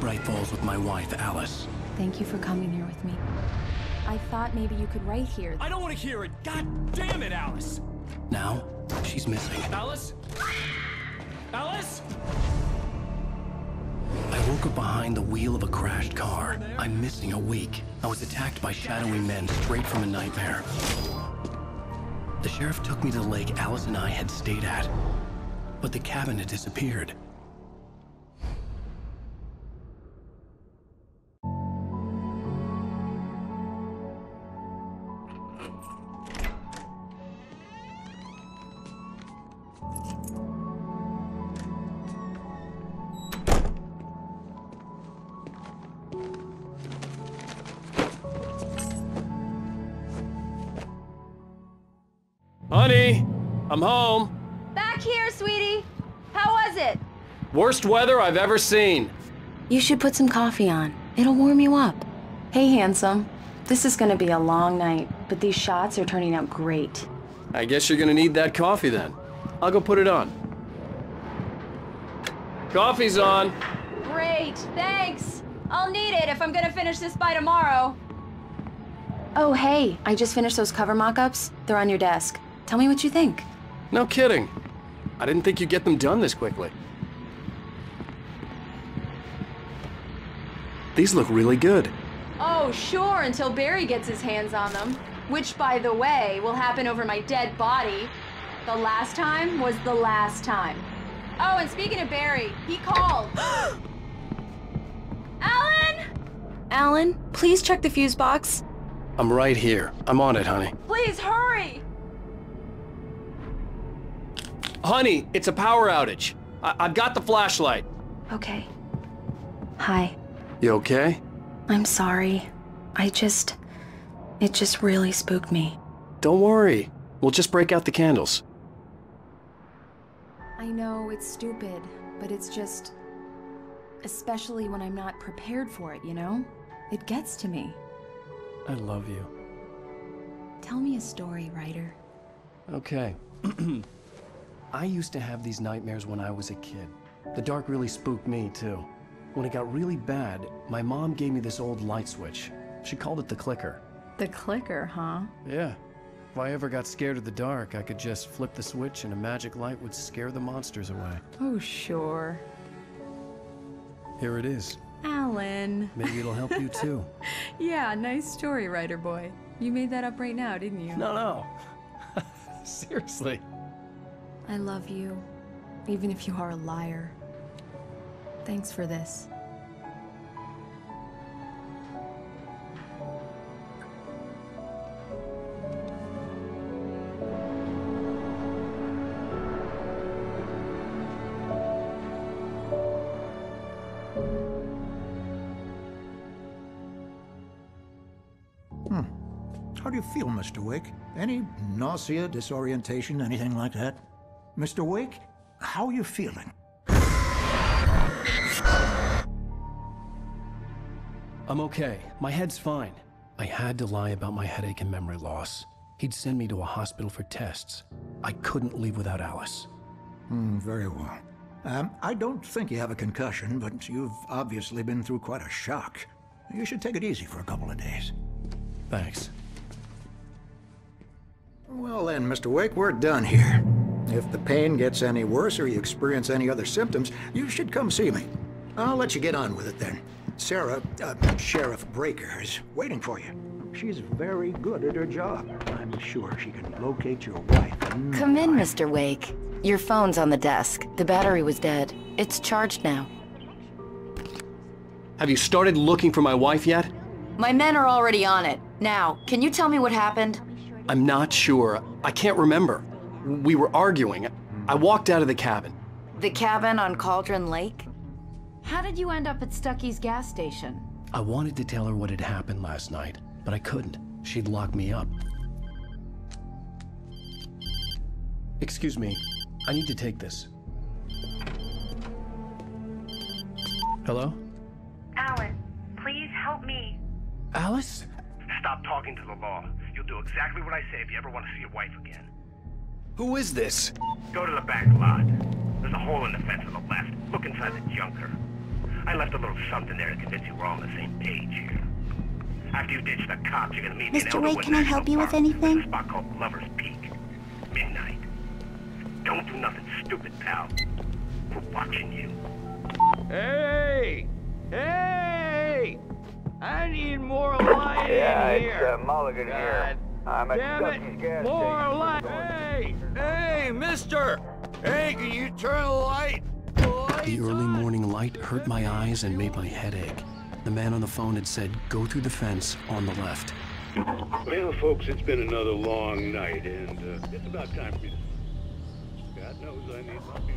Bright Falls with my wife, Alice. Thank you for coming here with me. I thought maybe you could write here. I don't want to hear it! God damn it, Alice! Now, she's missing. Alice? Alice? I woke up behind the wheel of a crashed car. I'm missing a week. I was attacked by shadowy men straight from a nightmare. The sheriff took me to the lake Alice and I had stayed at, but the cabin had disappeared. Honey, I'm home. Back here, sweetie. How was it? Worst weather I've ever seen. You should put some coffee on. It'll warm you up. Hey, handsome. This is gonna be a long night, but these shots are turning out great. I guess you're gonna need that coffee then. I'll go put it on. Coffee's on. Great, thanks. I'll need it if I'm gonna finish this by tomorrow. Oh, hey, I just finished those cover mock-ups. They're on your desk. Tell me what you think. No kidding. I didn't think you'd get them done this quickly. These look really good. Oh, sure, until Barry gets his hands on them. Which, by the way, will happen over my dead body. The last time was the last time. Oh, and speaking of Barry, he called. Alan? Alan, please check the fuse box. I'm right here. I'm on it, honey. Please, hurry! Honey, it's a power outage. I've got the flashlight. Okay. Hi. You okay? I'm sorry. It just really spooked me. Don't worry. We'll just break out the candles. I know it's stupid, but it's just... especially when I'm not prepared for it, you know? It gets to me. I love you. Tell me a story, writer. Okay. I used to have these nightmares when I was a kid. The dark really spooked me, too. When it got really bad, my mom gave me this old light switch. She called it the clicker. The clicker, huh? Yeah. If I ever got scared of the dark, I could just flip the switch and a magic light would scare the monsters away. Oh, sure. Here it is. Alan. Maybe it'll help you, too. Yeah, nice story, writer boy. You made that up right now, didn't you? No. Seriously. I love you, even if you are a liar. Thanks for this. How do you feel, Mr. Wake? Any nausea, disorientation, anything like that? Mr. Wake, how are you feeling? I'm okay. My head's fine. I had to lie about my headache and memory loss. He'd send me to a hospital for tests. I couldn't leave without Alice. Very well. I don't think you have a concussion, but you've obviously been through quite a shock. You should take it easy for a couple of days. Thanks. Well then, Mr. Wake, we're done here. If the pain gets any worse or you experience any other symptoms, you should come see me. I'll let you get on with it then. Sarah, Sheriff Breaker, is waiting for you. She's very good at her job. I'm sure she can locate your wife. Come in, Mr. Wake. Your phone's on the desk. The battery was dead. It's charged now. Have you started looking for my wife yet? My men are already on it. Now, can you tell me what happened? I'm not sure. I can't remember. We were arguing. I walked out of the cabin. The cabin on Cauldron Lake? How did you end up at Stucky's gas station? I wanted to tell her what had happened last night, but I couldn't. She'd lock me up. Excuse me. I need to take this. Hello? Alan, please help me. Alice? Stop talking to the law. You'll do exactly what I say if you ever want to see your wife again. Who is this? Go to the back lot. There's a hole in the fence on the left. Look inside the junker. I left a little something there to convince you we're all on the same page here. After you ditch the cops, you're gonna meet me in Mr. Wake, Elderwood can I help National you with Park. anything? There's a spot called Lover's Peak. Midnight. Don't do nothing stupid, pal. We're watching you. Hey! Hey! I need more light in here. It's Mulligan here. I'm at Ducky's gas More station. light! Hey! Hey, mister! Hey, can you turn the light? The early morning light hurt my eyes and made my head ache. The man on the phone had said, go through the fence on the left. Well, folks, it's been another long night, and it's about time for me to... God knows I need my beauty.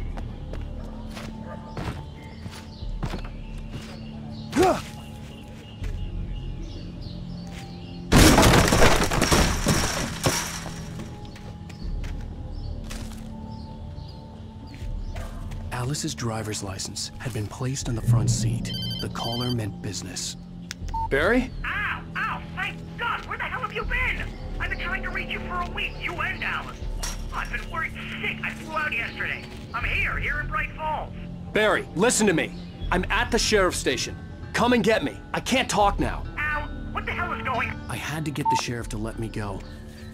Alice's driver's license had been placed on the front seat. The caller meant business. Barry? Ow! Ow! Thank God! Where the hell have you been? I've been trying to reach you for a week, you and Alice. I've been worried sick. I flew out yesterday. I'm here in Bright Falls. Barry, listen to me. I'm at the sheriff's station. Come and get me. I can't talk now. Al, what the hell is going... I had to get the sheriff to let me go.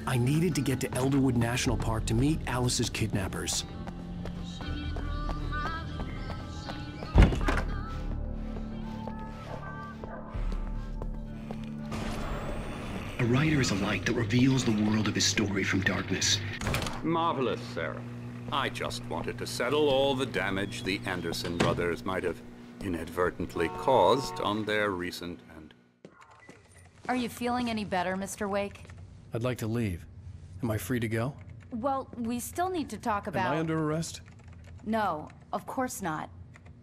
I needed to get to Elderwood National Park to meet Alice's kidnappers. A writer is a light that reveals the world of his story from darkness. Marvelous, Sarah. I just wanted to settle all the damage the Anderson brothers might have inadvertently caused on their recent and... Are you feeling any better, Mr. Wake? I'd like to leave. Am I free to go? Well, we still need to talk about... Am I under arrest? No, of course not.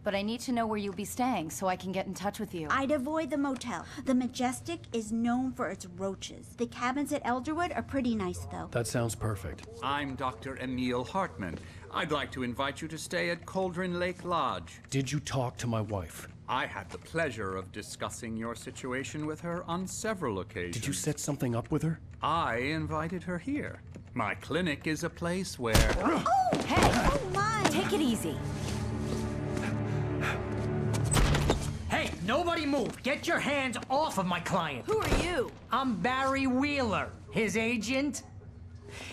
But I need to know where you'll be staying so I can get in touch with you. I'd avoid the motel. The Majestic is known for its roaches. The cabins at Elderwood are pretty nice, though. That sounds perfect. I'm Dr. Emil Hartman. I'd like to invite you to stay at Cauldron Lake Lodge. Did you talk to my wife? I had the pleasure of discussing your situation with her on several occasions. Did you set something up with her? I invited her here. My clinic is a place where... Oh! Hey! Oh, my! Take it easy. Hey, nobody move! Get your hands off of my client! Who are you? I'm Barry Wheeler, his agent.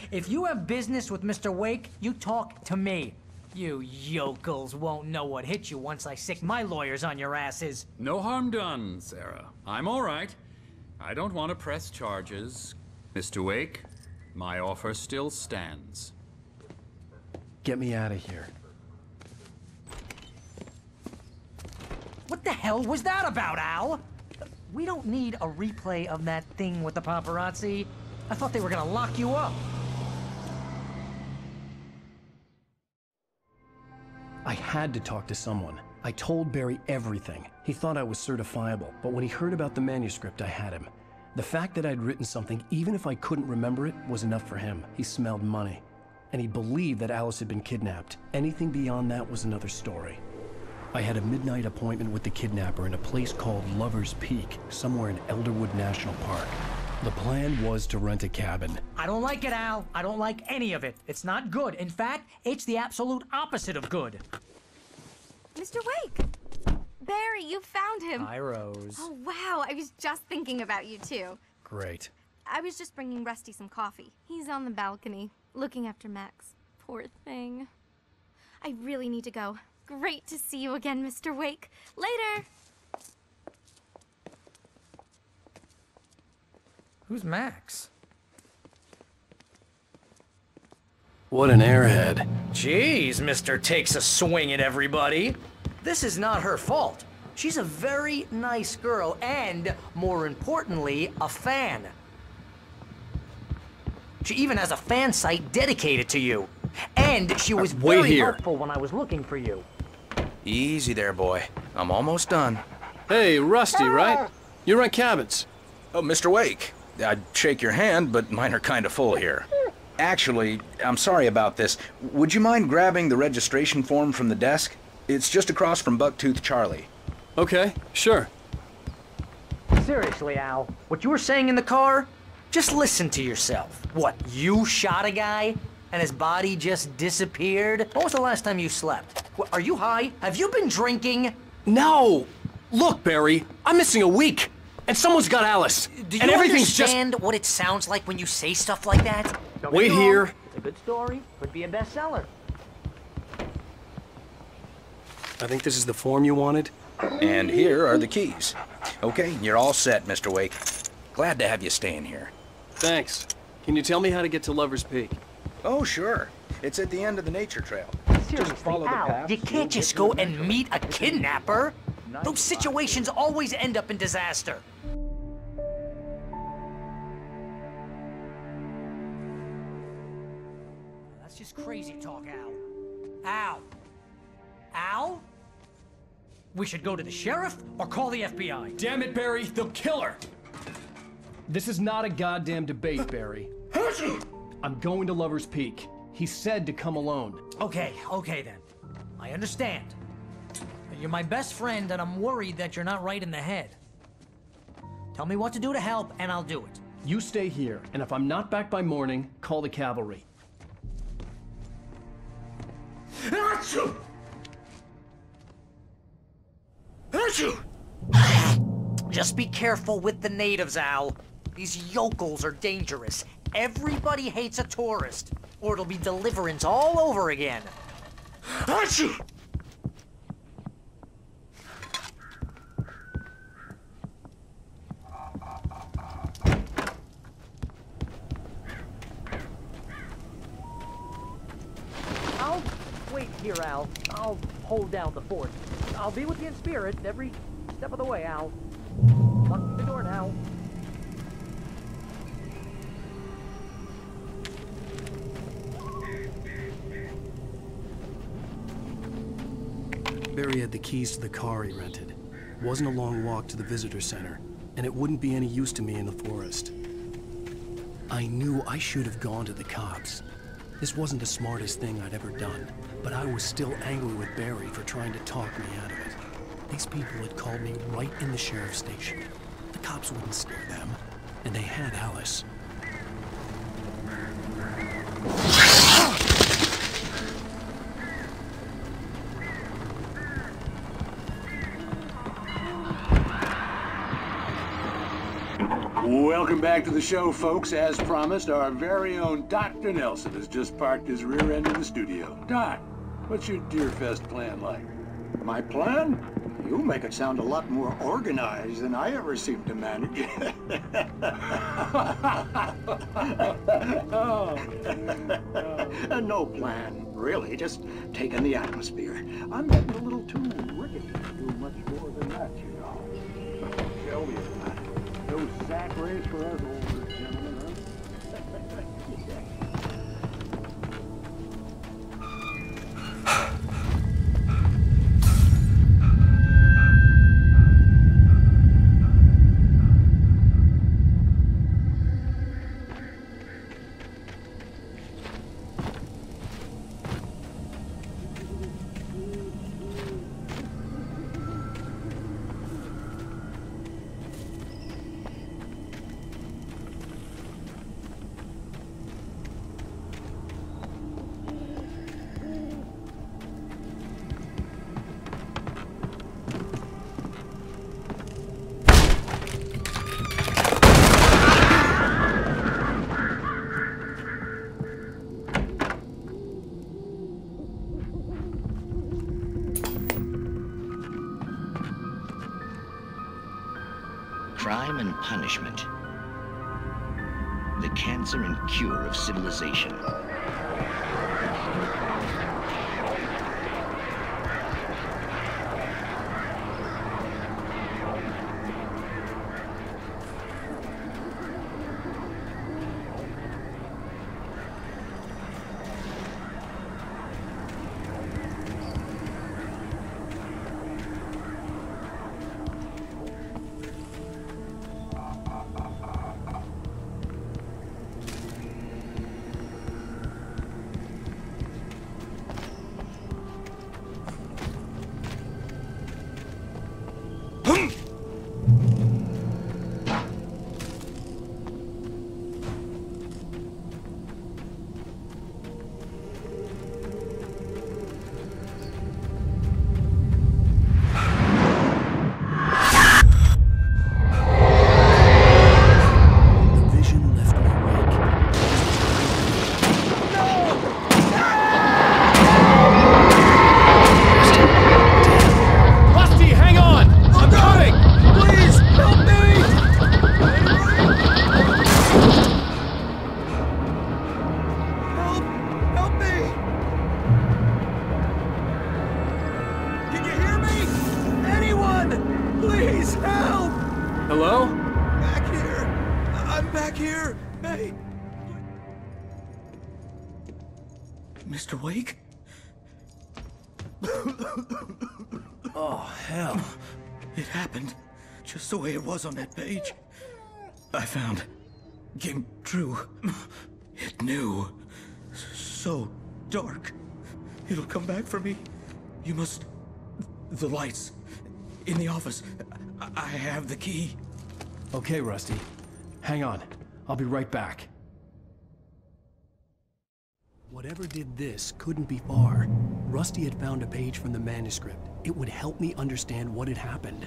If you have business with Mr. Wake, you talk to me. You yokels won't know what hit you once I sick my lawyers on your asses. No harm done, Sarah. I'm all right. I don't want to press charges. Mr. Wake, my offer still stands. Get me out of here. What the hell was that about, Al? We don't need a replay of that thing with the paparazzi. I thought they were gonna lock you up. I had to talk to someone. I told Barry everything. He thought I was certifiable, but when he heard about the manuscript, I had him. The fact that I'd written something, even if I couldn't remember it, was enough for him. He smelled money. And he believed that Alice had been kidnapped. Anything beyond that was another story. I had a midnight appointment with the kidnapper in a place called Lover's Peak, somewhere in Elderwood National Park. The plan was to rent a cabin. I don't like it, Al. I don't like any of it. It's not good. In fact, it's the absolute opposite of good. Mr. Wake! Barry, you found him. Hi, Rose. Oh, wow. I was just thinking about you, too. Great. I was just bringing Rusty some coffee. He's on the balcony, looking after Max. Poor thing. I really need to go. Great to see you again, Mr. Wake. Later! Who's Max? What an airhead. Jeez, Mr. Takes a swing at everybody. This is not her fault. She's a very nice girl and, more importantly, a fan. She even has a fan site dedicated to you. And she was very helpful when I was looking for you. Easy there, boy. I'm almost done. Hey, Rusty, right? You rent cabins. Oh, Mr. Wake. I'd shake your hand, but mine are kind of full here. Actually, I'm sorry about this. Would you mind grabbing the registration form from the desk? It's just across from Bucktooth Charlie. Okay, sure. Seriously, Al, what you were saying in the car? Just listen to yourself. What, you shot a guy? And his body just disappeared? When was the last time you slept? What, are you high? Have you been drinking? No! Look, Barry, I'm missing a week, and someone's got Alice. Do you and everything's understand what it sounds like when you say stuff like that? Wait here. It's a good story. Could be a bestseller. I think this is the form you wanted. And here are the keys. Okay, you're all set, Mr. Wake. Glad to have you staying here. Thanks. Can you tell me how to get to Lover's Peak? Oh, sure. It's at the end of the nature trail. Just follow the Al, path. you can't just go and meet a kidnapper. Those situations always end up in disaster. That's just crazy talk, Al. Al? Al? We should go to the sheriff or call the FBI. Damn it, Barry, they'll kill her! This is not a goddamn debate, Barry. I'm going to Lover's Peak. He said to come alone. Okay then. I understand. You're my best friend, and I'm worried that you're not right in the head. Tell me what to do to help, and I'll do it. You stay here, and if I'm not back by morning, call the cavalry. Achoo! Achoo! Just be careful with the natives, Al. These yokels are dangerous. Everybody hates a tourist, or it'll be Deliverance all over again. Achoo! I'll wait here, Al. I'll hold down the fort. I'll be with you in spirit every step of the way, Al. Lock the door now. Barry had the keys to the car he rented. It wasn't a long walk to the visitor center, and it wouldn't be any use to me in the forest. I knew I should have gone to the cops. This wasn't the smartest thing I'd ever done, but I was still angry with Barry for trying to talk me out of it. These people had called me right in the sheriff's station. The cops wouldn't scare them, and they had Alice. Welcome back to the show, folks. As promised, our very own Dr. Nelson has just parked his rear end in the studio. Doc, what's your Deerfest plan like? My plan? You make it sound a lot more organized than I ever seem to manage. No plan, really. Just taking the atmosphere. I'm getting a little too rickety to do much more than that, you know. Tell me about it. No sack race for us older gentlemen, huh? Crime and punishment. The cancer and cure of civilization. Back here! Hey! Mr. Wake? Oh, hell. It happened just the way it was on that page. I found. Came true. It knew. So dark. It'll come back for me. You must... The lights. In the office. I have the key. Okay, Rusty. Hang on. I'll be right back. Whatever did this couldn't be far. Rusty had found a page from the manuscript. It would help me understand what had happened.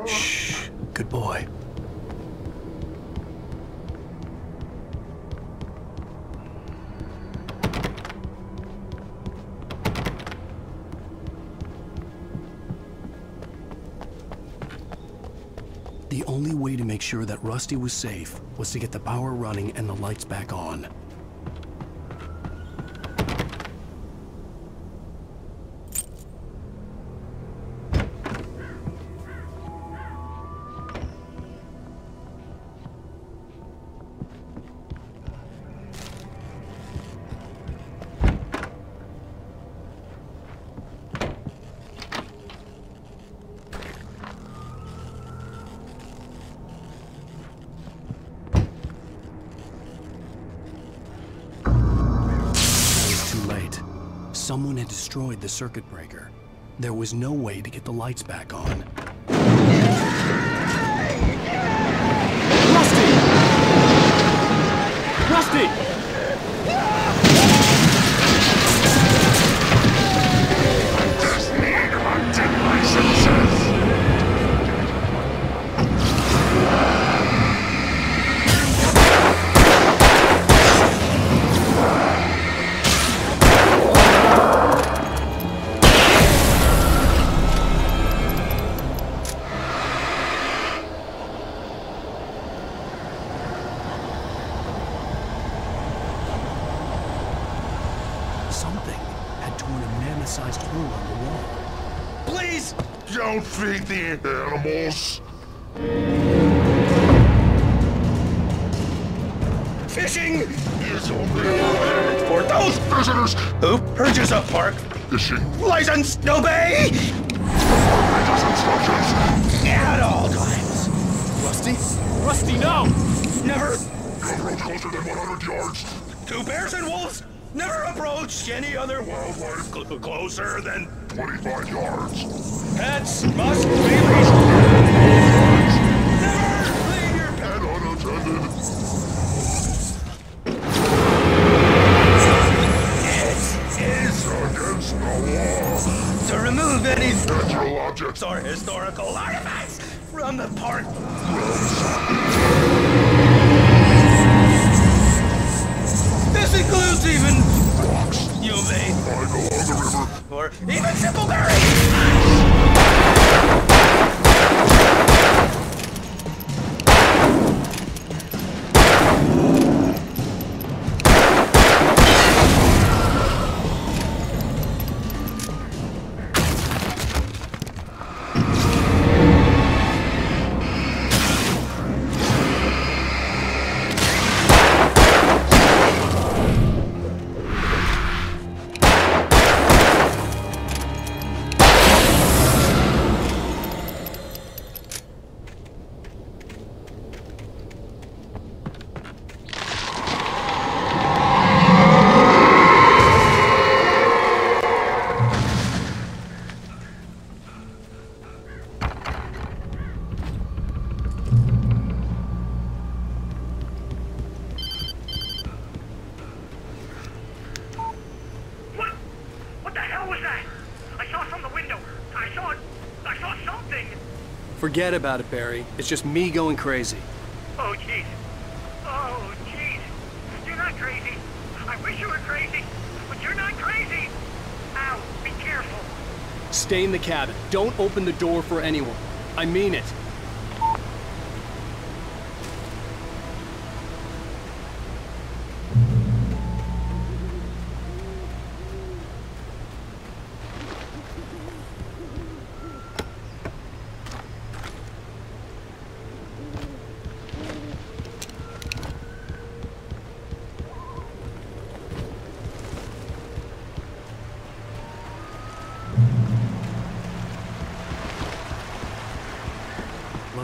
Shh. Good boy. The only way to make sure that Rusty was safe was to get the power running and the lights back on. Someone had destroyed the circuit breaker. There was no way to get the lights back on. Rusty! Rusty! Just need hunting licenses. Something had torn a mammoth-sized hole on the wall. Please! Don't feed the animals! Fishing is only for those visitors who purchase a park fishing license. Obey instructions at all times. Rusty? Rusty, no! Never approach closer than 100 yards. to bears and wolves. Never approach any other wildlife closer than 25 yards. Pets must be released. Never leave your pet unattended. It is against the law to remove any natural objects or historical artifacts from the park. This includes even rocks you may lying along the river, or even simple berries. Forget about it, Barry. It's just me going crazy. Oh, jeez. Oh, jeez. You're not crazy. I wish you were crazy, but you're not crazy. Ow, be careful. Stay in the cabin. Don't open the door for anyone. I mean it.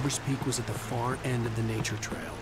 Lover's Peak was at the far end of the nature trail.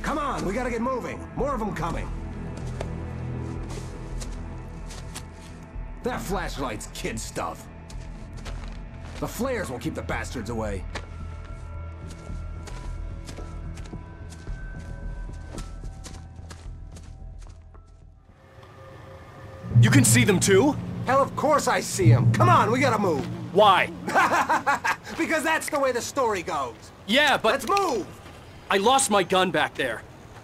Come on, we gotta get moving. More of them coming. That flashlight's kid stuff. The flares will keep the bastards away. You can see them too? Hell, of course I see them. Come on, we gotta move. Why? Because that's the way the story goes. Yeah, but... Let's move! I lost my gun back there.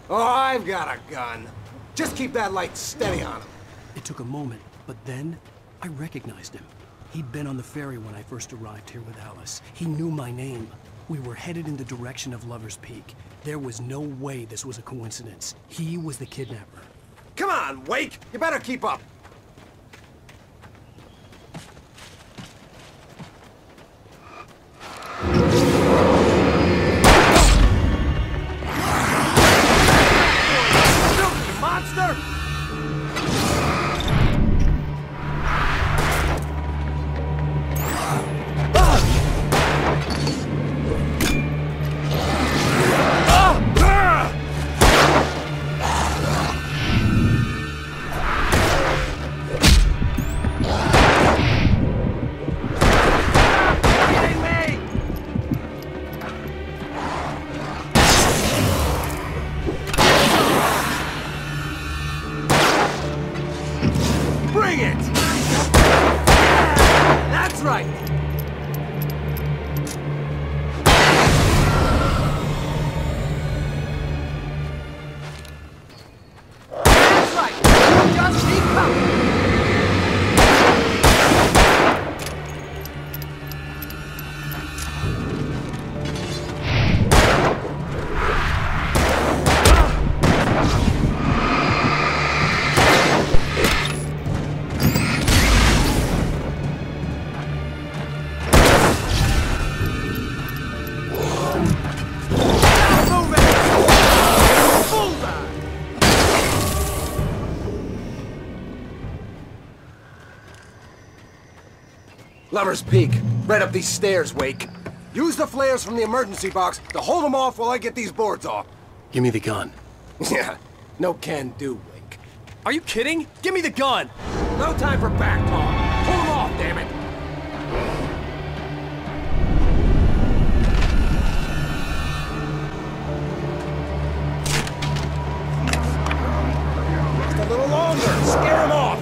Oh, I've got a gun. Just keep that light steady on him. It took a moment, but then I recognized him. He'd been on the ferry when I first arrived here with Alice. He knew my name. We were headed in the direction of Lover's Peak. There was no way this was a coincidence. He was the kidnapper. Come on, Wake! You better keep up. Monster! Bring it! That's right! That's right! Just keep coming! Lover's Peak. Right up these stairs, Wake. Use the flares from the emergency box to hold them off while I get these boards off. Give me the gun. Yeah, no can do, Wake. Are you kidding? Give me the gun! No time for back talk. Pull them off, damn it! Just a little longer. Scare them off.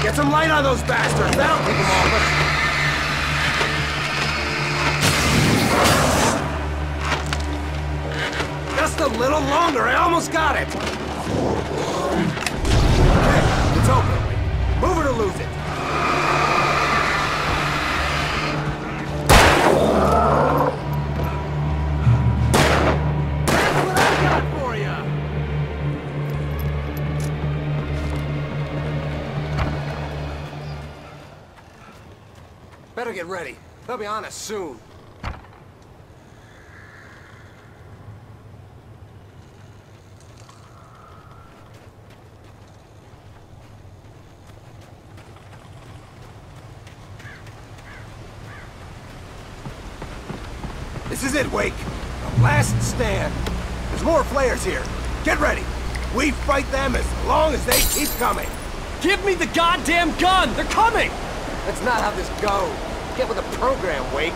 Get some light on those bastards. That'll keep them off us. Just a little longer. I almost got it. Okay, it's open. Move it or lose it. That's what I got for you. Better get ready. They'll be on us soon. This is it, Wake. The last stand. There's more flares here. Get ready. We fight them as long as they keep coming. Give me the goddamn gun! They're coming! That's not how this goes. Get with the program, Wake.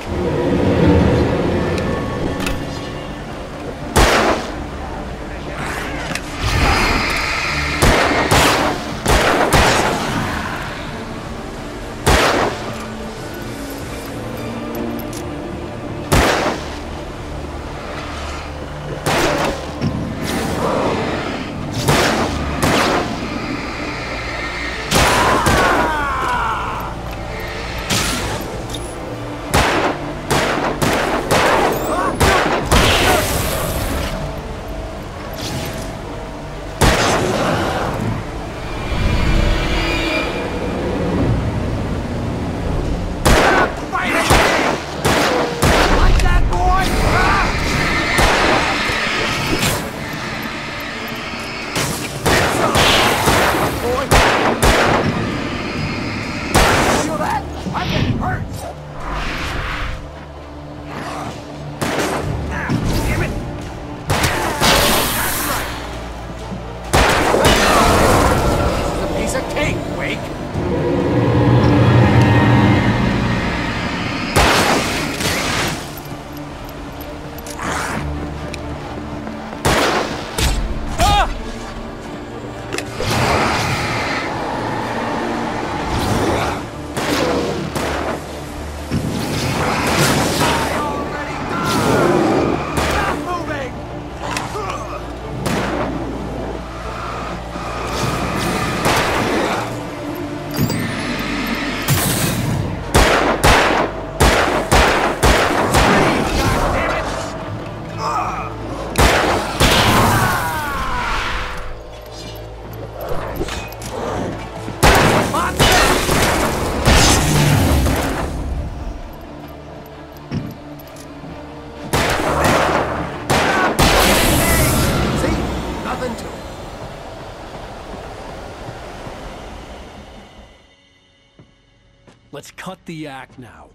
Let's cut the act now.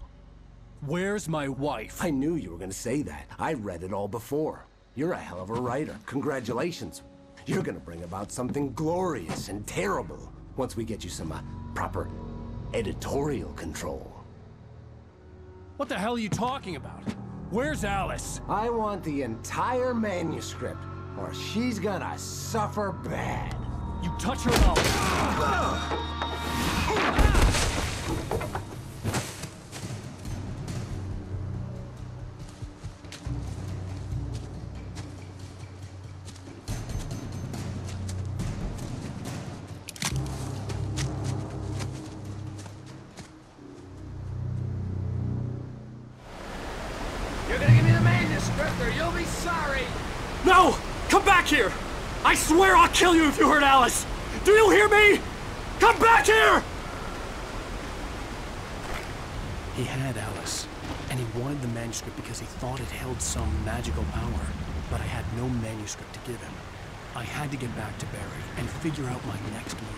Where's my wife? I knew you were gonna say that. I read it all before. You're a hell of a writer. Congratulations. You're gonna bring about something glorious and terrible once we get you some proper editorial control. What the hell are you talking about? Where's Alice? I want the entire manuscript, or she's gonna suffer bad. You touch her mouth. You're gonna give me the manuscript, or you'll be sorry! No! Come back here! I swear I'll kill you if you hurt Alice! Do you hear me? Come back here! He had Alice, and he wanted the manuscript because he thought it held some magical power. But I had no manuscript to give him. I had to get back to Barry and figure out my next move.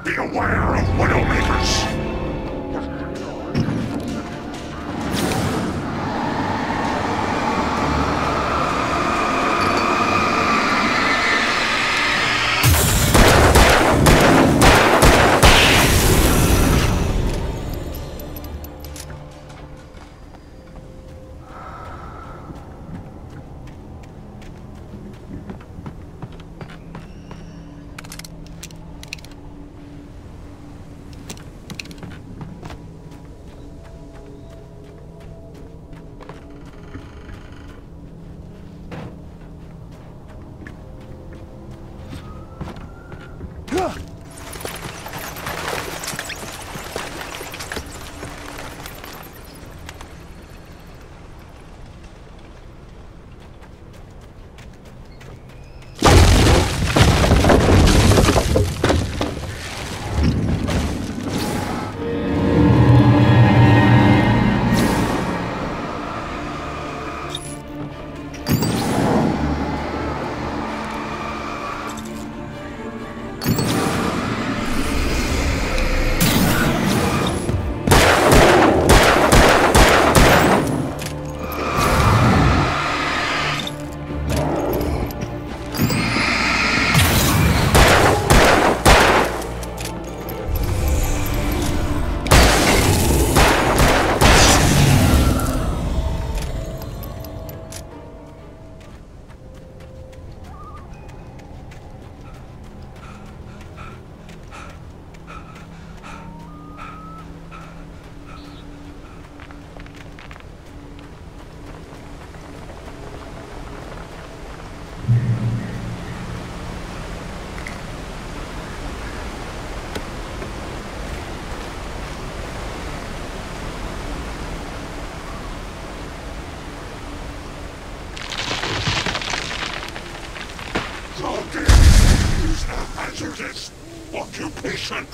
Beware of Widowmakers! Hazardous occupation.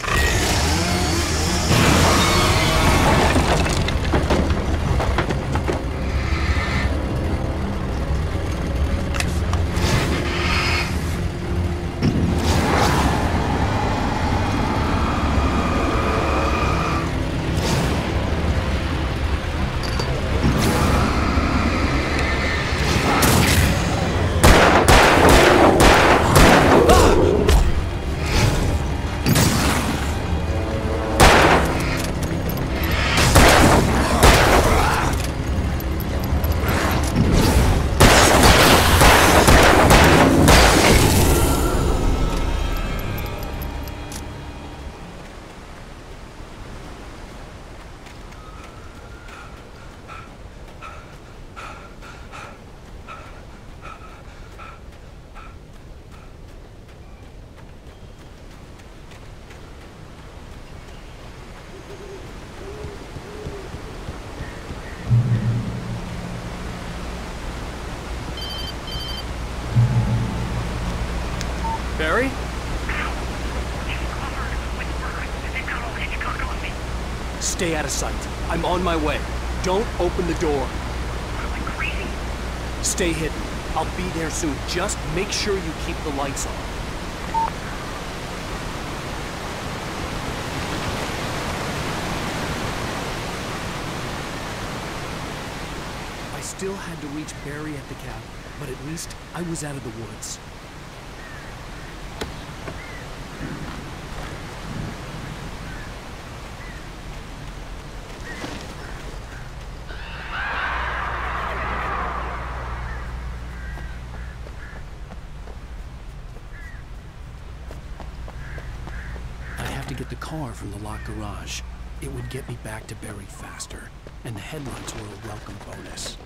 Barry? Stay out of sight. I'm on my way. Don't open the door. Stay hidden. I'll be there soon. Just make sure you keep the lights on. I still had to reach Barry at the cabin, but at least I was out of the woods. To get the car from the locked garage. It would get me back to Barry faster, and the headlights were a welcome bonus.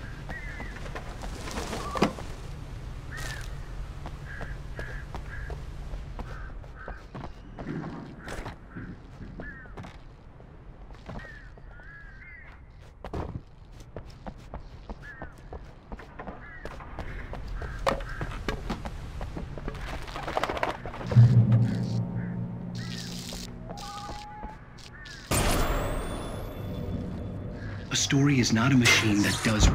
A story is not a machine that does.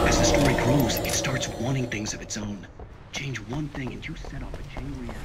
As the story grows, it starts wanting things of its own. Change one thing and you set off a chain reaction.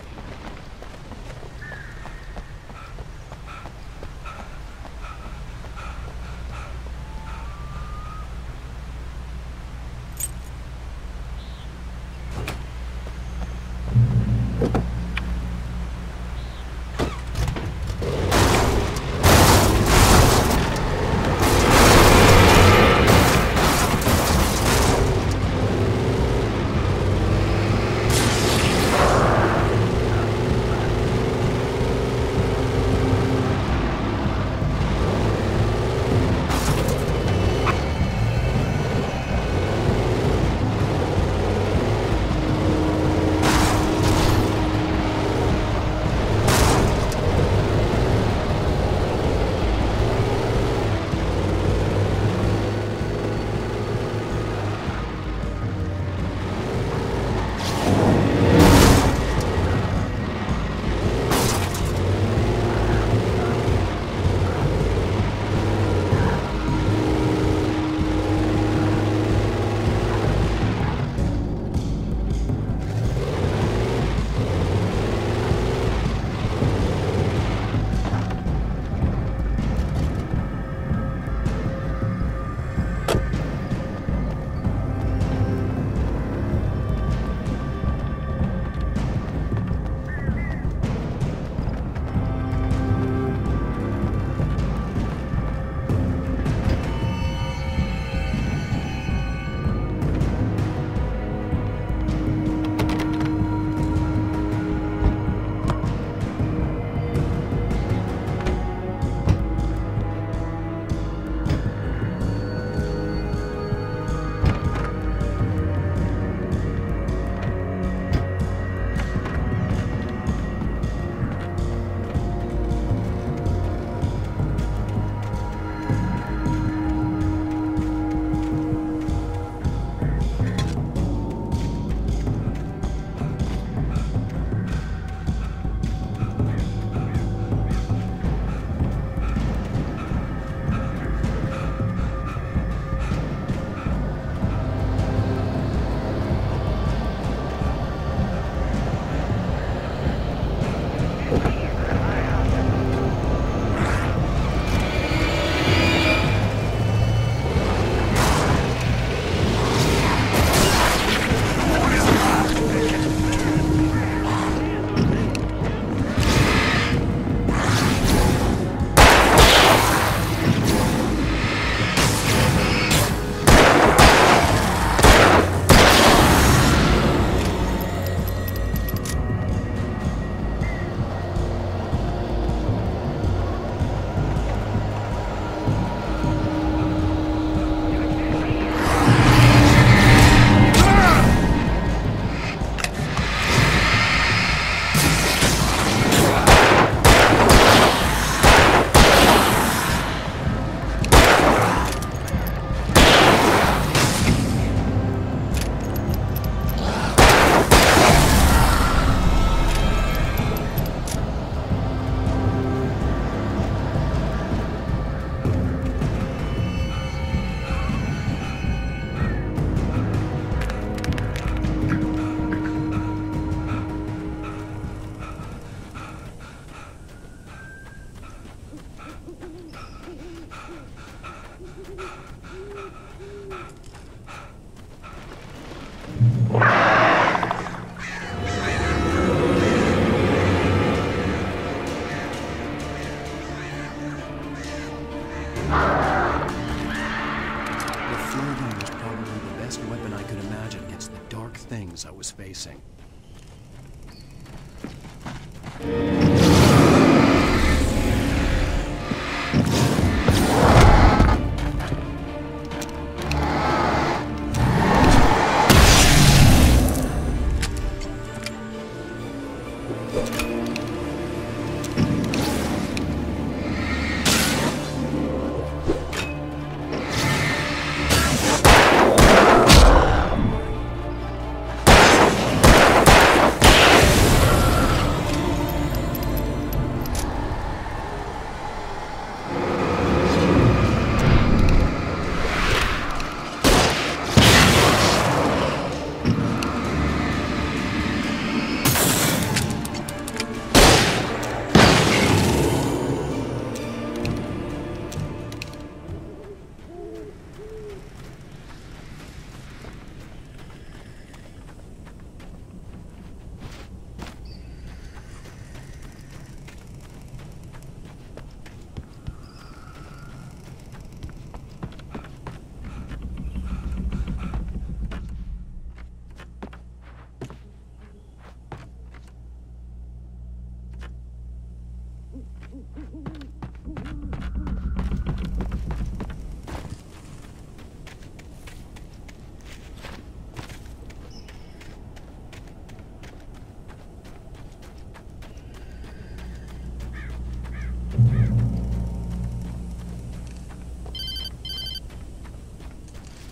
I was facing.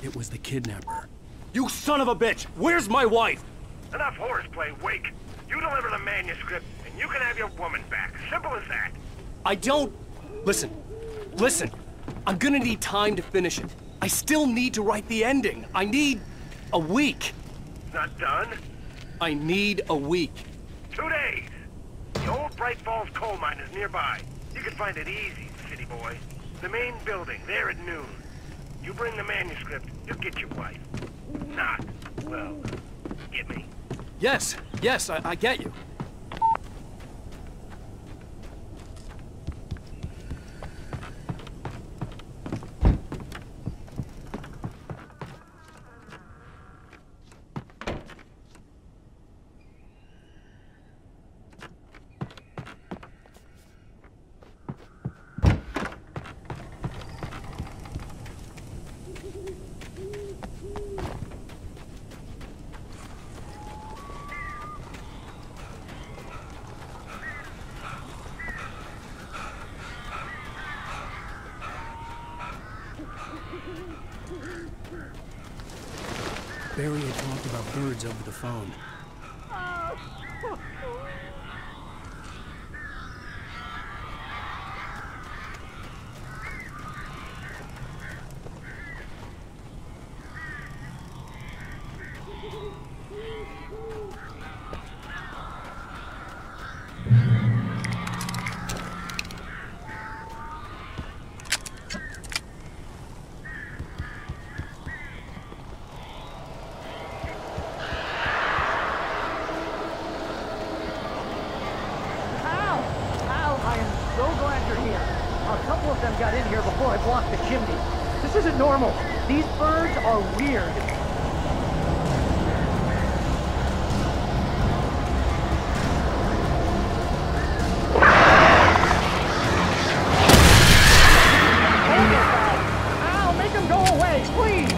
It was the kidnapper. You son of a bitch! Where's my wife? Enough horseplay, Wake. You deliver the manuscript, and you can have your woman back. Simple as that. I don't... Listen. I'm gonna need time to finish it. I still need to write the ending. I need a week. Not done? I need a week. 2 days. The old Bright Falls coal mine is nearby. You can find it easy, city boy. The main building, there at noon. You bring the manuscript, you'll get your wife. Not, well, get me. Yes, I get you. Barry had talked about birds over the phone. Got in here before I blocked the chimney. This isn't normal. These birds are weird. Ow, make them go away, please!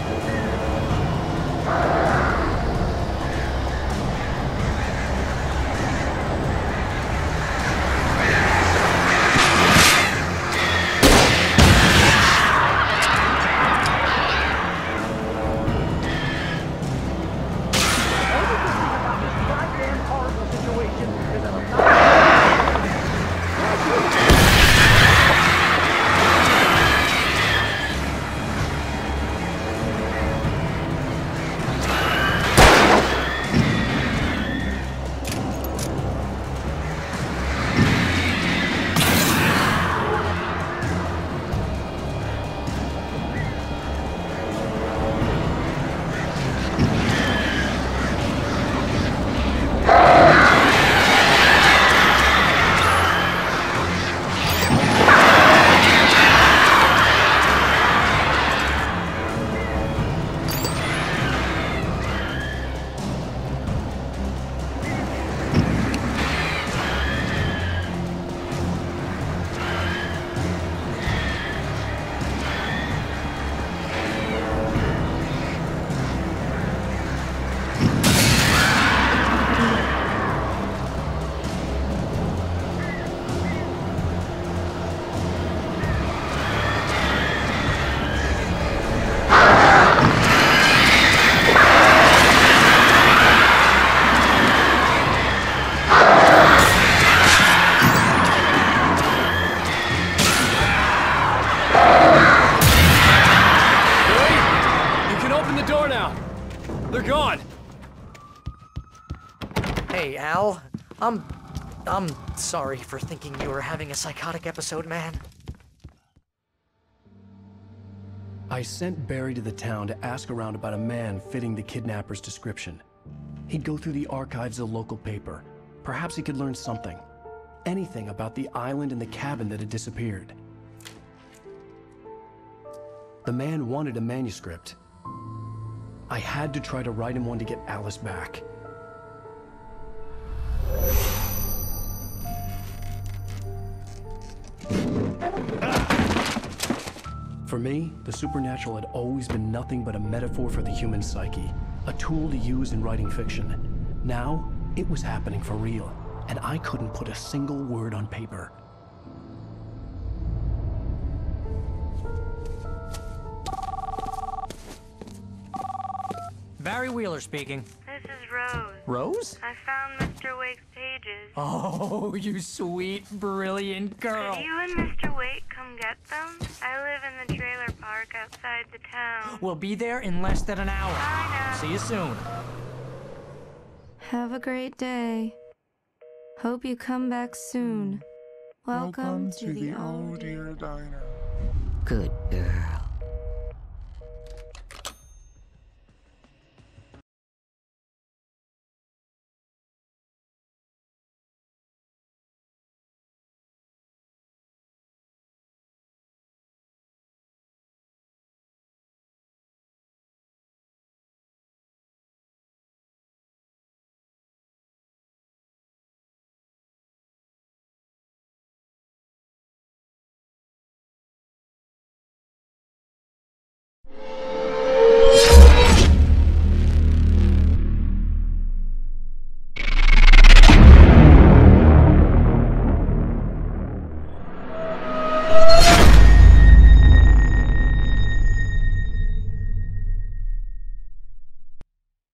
down. They're gone. Hey, Al. I'm sorry for thinking you were having a psychotic episode, man. I sent Barry to the town to ask around about a man fitting the kidnapper's description. He'd go through the archives of the local paper. Perhaps he could learn something. Anything about the island and the cabin that had disappeared. The man wanted a manuscript. I had to try to write him one to get Alice back. For me, the supernatural had always been nothing but a metaphor for the human psyche, a tool to use in writing fiction. Now, it was happening for real, and I couldn't put a single word on paper. Barry Wheeler speaking. This is Rose. Rose? I found Mr. Wake's pages. Oh, you sweet, brilliant girl. Could you and Mr. Wake come get them? I live in the trailer park outside the town. We'll be there in less than an hour. Bye now. See you soon. Have a great day. Hope you come back soon. Welcome to the Oh Dear Diner. Good girl.